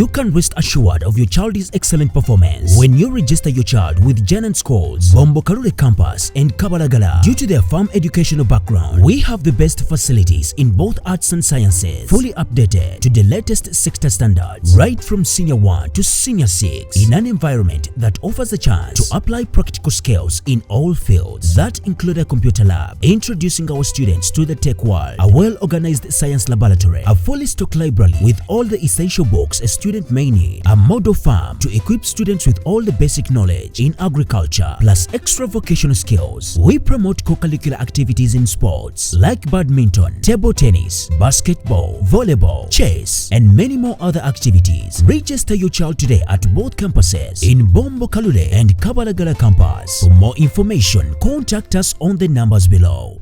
You can rest assured of your child's excellent performance when you register your child with Janan Schools, Bombo Karule Campus and Kabalagala. Due to their firm educational background, we have the best facilities in both arts and sciences, fully updated to the latest sector standards, right from Senior 1 to Senior 6, in an environment that offers a chance to apply practical skills in all fields. That include a computer lab, introducing our students to the tech world, a well-organized science laboratory, a fully stocked library with all the essential books a student may need, a model farm to equip students with all the basic knowledge in agriculture, plus extra vocational skills. We promote co-curricular activities in sports like badminton, table tennis, basketball, volleyball, chess, and many more other activities. Register your child today at both campuses in Bombo Kalule and Kabalagala campus. For more information, contact us on the numbers below.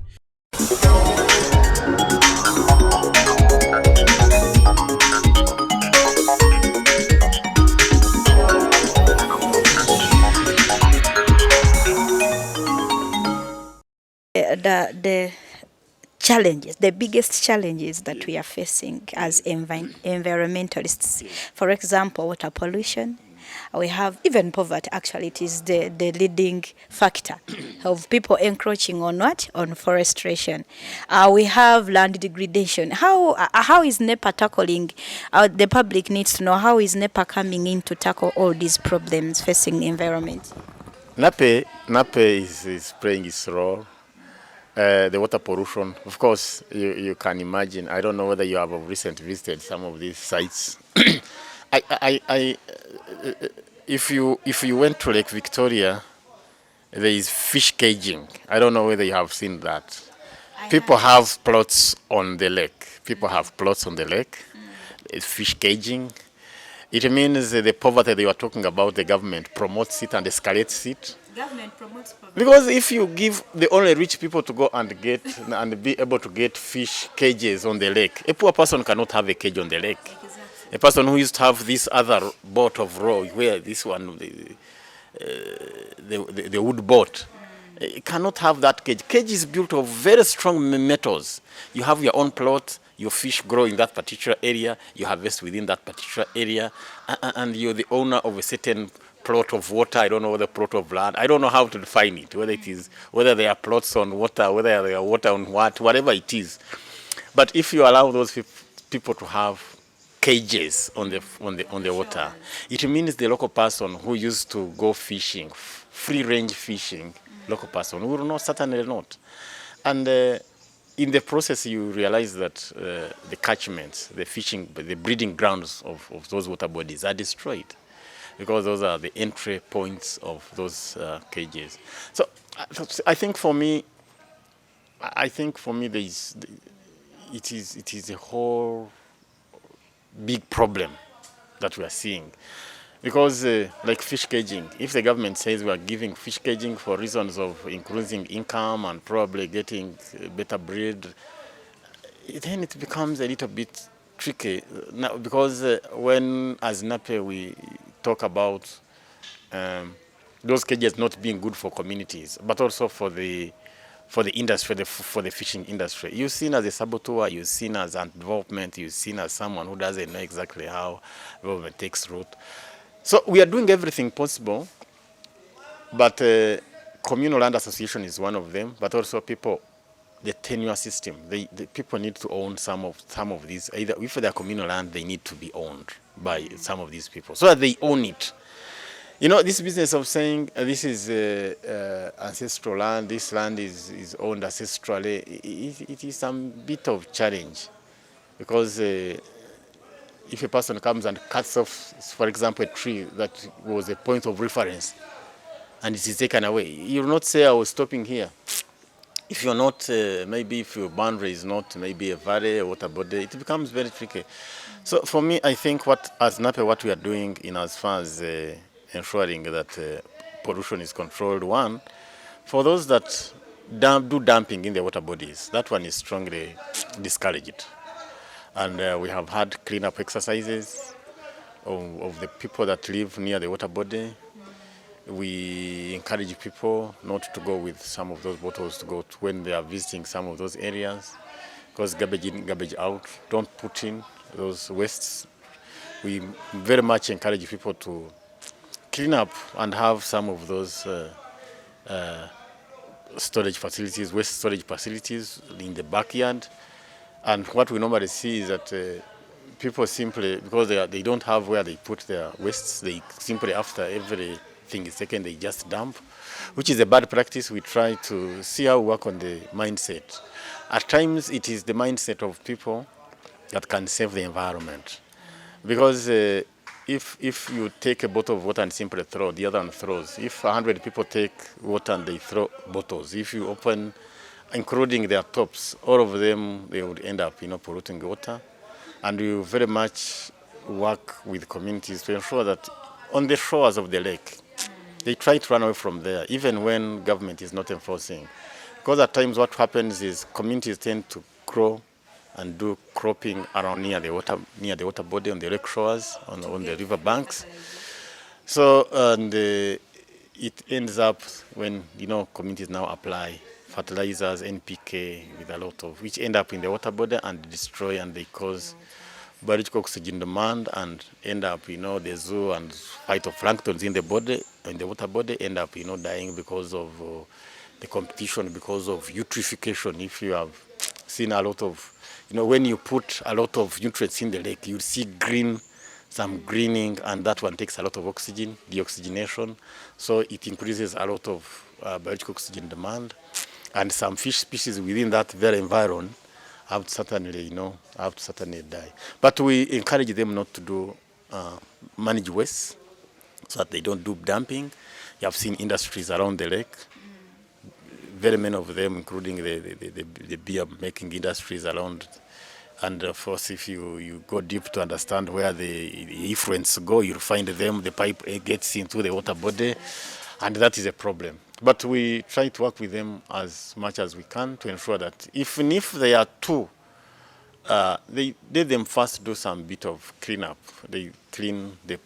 The challenges, the biggest challenges that we are facing as environmentalists, for example, water pollution. We have even poverty. Actually, it is the leading factor of people encroaching on what? On forestation. We have land degradation. How is NEPA tackling? The public needs to know, how is NEPA coming in to tackle all these problems facing the environment? NEPA is playing its role. The water pollution, of course, you can imagine. I don't know whether you have recently visited some of these sites. If you went to Lake Victoria, there is fish caging. I don't know whether you have seen that. People have plots on the lake. It's fish caging. It means the poverty they were talking about, the government promotes it and escalates it. Government promotes poverty. Because if you give the only rich people to go and get and be able to get fish cages on the lake, a poor person cannot have a cage on the lake. Exactly. A person who used to have this other boat of row, where this one, the wood boat, cannot have that cage. Cage is built of very strong metals. You have your own plot, your fish grow in that particular area, you harvest within that particular area, and you're the owner of a certain plot of water. I don't know whether plot of land. I don't know how to define it, whether they are plots on water, whether they are water on whatever it is. But if you allow those people to have cages on the water, it means the local person who used to go fishing, free range fishing, local person will not, certainly not. And in the process, you realize that the catchments, the fishing, the breeding grounds of those water bodies are destroyed, because those are the entry points of those cages. So I think for me, it is a whole big problem that we are seeing. Because like fish caging, if the government says we are giving fish caging for reasons of increasing income and probably getting better breed, then it becomes a little bit tricky. Now, because when as NAPE we talk about those cages not being good for communities, but also for the industry, for the fishing industry. You're seen as a saboteur, you're seen as an development, you're seen as someone who doesn't know exactly how development takes root. So we are doing everything possible, but communal land association is one of them, but also people, the tenure system, the people need to own some of these. Either if they're communal land, they need to be owned by some of these people so that they own it. You know, this business of saying this is ancestral land, this land is owned ancestrally, it is some bit of challenge, because if a person comes and cuts off, for example, a tree that was a point of reference and it is taken away, you will not say, I was stopping here. If you're not, maybe if your boundary is not maybe a valley, a water body, it becomes very tricky. So for me, I think as NAPE, what we are doing in as far as ensuring that pollution is controlled, one, for those that do dumping in the water bodies, that one is strongly discouraged. And we have had cleanup exercises of the people that live near the water body. We encourage people not to go with some of those bottles to go to when they are visiting some of those areas, because garbage in, garbage out. Don't put in those wastes. we very much encourage people to clean up and have some of those storage facilities, waste storage facilities in the backyard. And what we normally see is that people simply, because they don't have where they put their wastes, they simply, after everything is taken, they just dump, which is a bad practice. We try to see how we work on the mindset. At times, it is the mindset of people that can save the environment. Because if you take a bottle of water and simply throw, the other one throws. If 100 people take water and they throw bottles, if you open, including their tops, all of them, they would end up, polluting water. And we very much work with communities to ensure that on the shores of the lake, they try to run away from there, even when government is not enforcing. Because at times what happens is communities tend to grow and do cropping around near the water body, on the lake shores, on the river banks. So, and it ends up when, communities now apply fertilizers, NPK, with a lot of, which end up in the water body and destroy, and they cause biological oxygen demand, and end up, the zoo and phytoplanktons in the body, in the water body, end up, dying because of the competition, because of eutrophication. If you have seen a lot of, when you put a lot of nutrients in the lake, you see some greening, and that one takes a lot of oxygen, deoxygenation. So it increases a lot of biological oxygen demand. And some fish species within that very environment have to certainly die. But we encourage them not to do manage waste, so that they don't do dumping. You have seen industries around the lake, very many of them, including the beer making industries around. And of course, if you go deep to understand where the effluents go, you'll find them, the pipe gets into the water body, and that is a problem. But we try to work with them as much as we can to ensure that even if they are two, they them first do some bit of cleanup. They clean the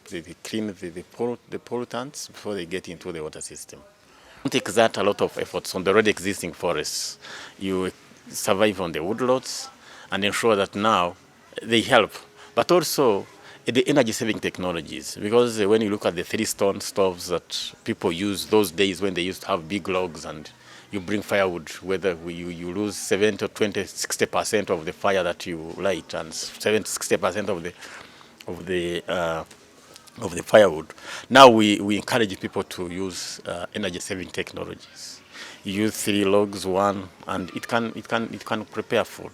pollutants before they get into the water system. It exert a lot of efforts on the already existing forests. You survive on the woodlots and ensure that now they help. But also the energy-saving technologies, because when you look at the 3-stone stoves that people use those days when they used to have big logs and you bring firewood, whether you lose 70 or 20, 60% of the fire that you light, and 70, 60% of the firewood. Now we encourage people to use energy-saving technologies. You use 3 logs, one, and it can prepare food.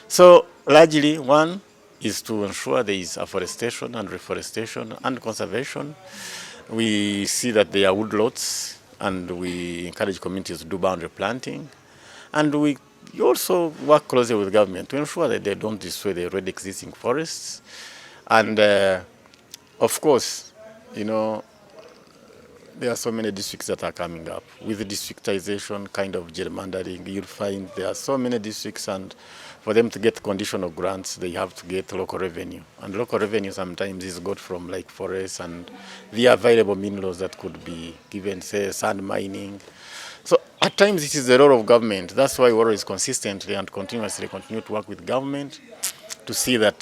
So largely, one is to ensure there is afforestation and reforestation and conservation. We see that there are woodlots, and we encourage communities to do boundary planting. And we also work closely with government to ensure that they don't destroy the already existing forests. And of course, there are so many districts that are coming up. With the districtization kind of gerrymandering, you'll find there are so many districts, and for them to get conditional grants, they have to get local revenue. And local revenue sometimes is got from like forests and the available minerals that could be given, say, sand mining. So at times it is the role of government. That's why we always consistently and continuously continue to work with government to see that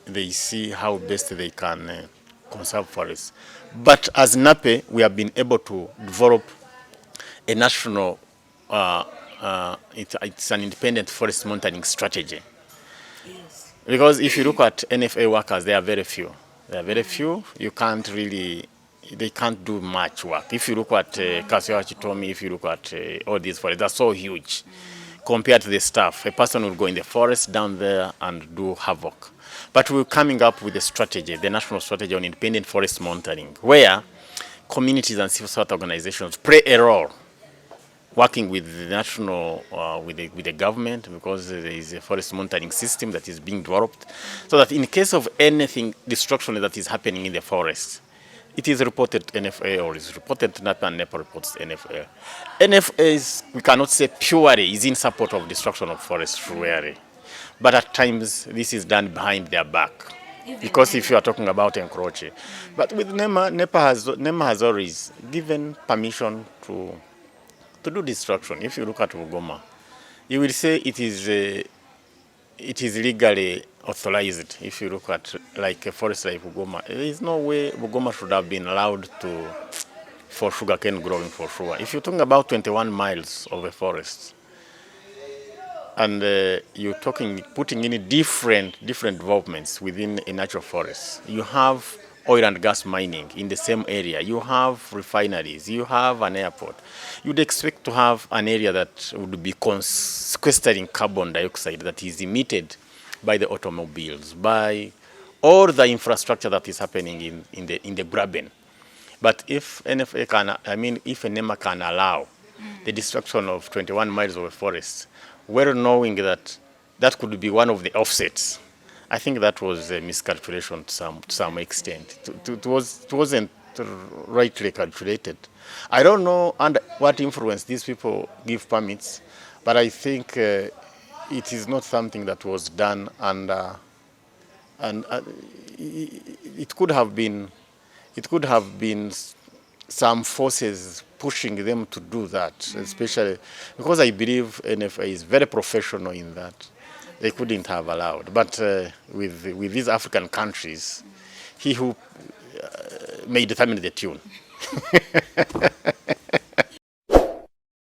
they see how best they can conserve forests. But as NAPE, we have been able to develop a national it's an independent forest monitoring strategy. Yes. Because if you look at NFA workers, they are very few. They are very few. You can't really, they can't do much work. If you look at Kasiwa Chitomi, if you look at all these forests, they're so huge compared to the staff. A person will go in the forest down there and do havoc. But we're coming up with a strategy, the national strategy on independent forest monitoring, where communities and civil society organizations play a role working with the national, with the government, because there is a forest monitoring system that is being developed, so that in case of anything destruction that is happening in the forest, it is reported to NFA or is reported to NAPA, and NEPA reports to NFA. NFA is, we cannot say purely is in support of destruction of forest really, but at times this is done behind their back. Because if you are talking about encroaching. But with NEPA has always given permission to do destruction. If you look at Ugoma, you will say it is it is legally authorized. If you look at like a forest like Bugoma, there is no way Bugoma should have been allowed for sugarcane growing for sure. If you're talking about 21 miles of a forest, and you're putting in different developments within a natural forest, you have oil and gas mining in the same area, you have refineries, you have an airport. You'd expect to have an area that would be sequestering carbon dioxide that is emitted by the automobiles, by all the infrastructure that is happening in the graben. But if NFA if NEMA can allow the destruction of 21 miles of a forest, well knowing that that could be one of the offsets, I think that was a miscalculation to some extent. It wasn't rightly calculated. I don't know under what influence these people give permits, but I think it is not something that was done, and it could have been some forces pushing them to do that, especially because I believe NFA is very professional in that. They couldn't have allowed. But with these African countries, he who may determine the tune.